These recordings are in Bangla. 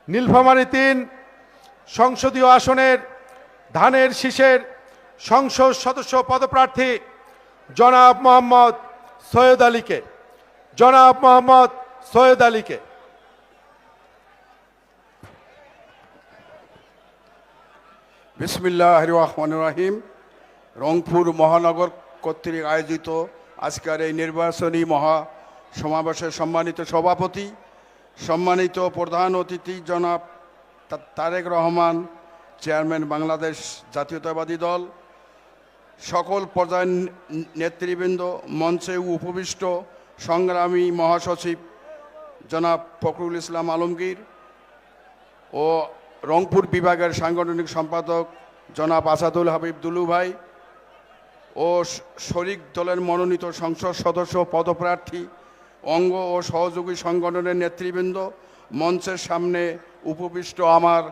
নীলফামারী ৩ সংসদীয় আসনের ধানের শীষের সংসদ সদস্য পদপ্রার্থী জনাব মোহাম্মদ সৈয়দ আলীকে বিসমিল্লাহির রহমানির রহিম। রংপুর মহানগর কর্তৃক আয়োজিত আজকের এই নির্বাচনী সমাবেশের সম্মানিত সভাপতি, সম্মানিত প্রধান অতিথি জনাব তারেক রহমান, চেয়ারম্যান বাংলাদেশ জাতীয়তাবাদী দল, সকল পর্যায়ের নেতৃবৃন্দ, মঞ্চে উপবিষ্ট সংগ্রামী মহাসচিব জনাব ফখরুল ইসলাম আলমগীর ও রংপুর বিভাগের সাংগঠনিক সম্পাদক জনাব আসাদুল হাবিব দুলু ভাই ও শরিক দলের মনোনীত সংসদ সদস্য পদপ্রার্থী, অঙ্গ ও সহযোগী সংগঠনের নেতৃবৃন্দ, মঞ্চের সামনে উপবিষ্ট আমার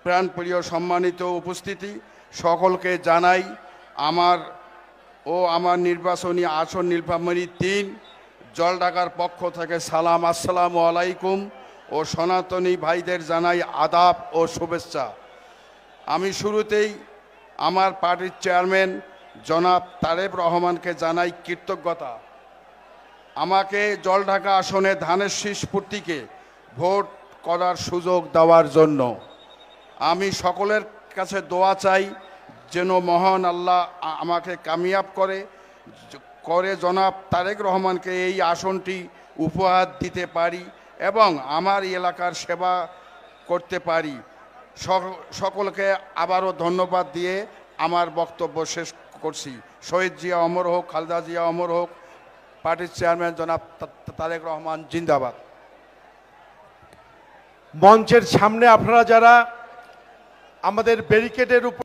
প্রাণপ্রিয় সম্মানিত উপস্থিতি, সকলকে জানাই আমার নির্বাচনী আসন নীলফামারী ৩ জলঢাকার পক্ষ থেকে সালাম, আসসালামু আলাইকুম ও সনাতনী ভাইদের জানাই আদাব ও শুভেচ্ছা। আমি শুরুতেই আমার পার্টির চেয়ারম্যান জনাব তারেক রহমানকে জানাই কৃতজ্ঞতা, আমাকে জলঢাকা আসনে ধানের শীষ প্রতীকে ভোট করার সুযোগ দেওয়ার জন্য। আমি সকলের কাছে দোয়া চাই যেন মহান আল্লাহ আমাকে কামিয়াব করে জনাব তারেক রহমানকে এই আসনটি উপহার দিতে পারি এবং আমার এলাকার সেবা করতে পারি। সকলকে আবারও ধন্যবাদ দিয়ে আমার বক্তব্য শেষ করছি। শহীদ জিয়া অমর হোক, খালেদা জিয়া অমর হোক। পার্টির চেয়ারম্যান জনাব তারেক রহমান জিন্দাবাদ। মঞ্চের সামনে আপনারা যারা আমাদের ব্যারিকেডের উপর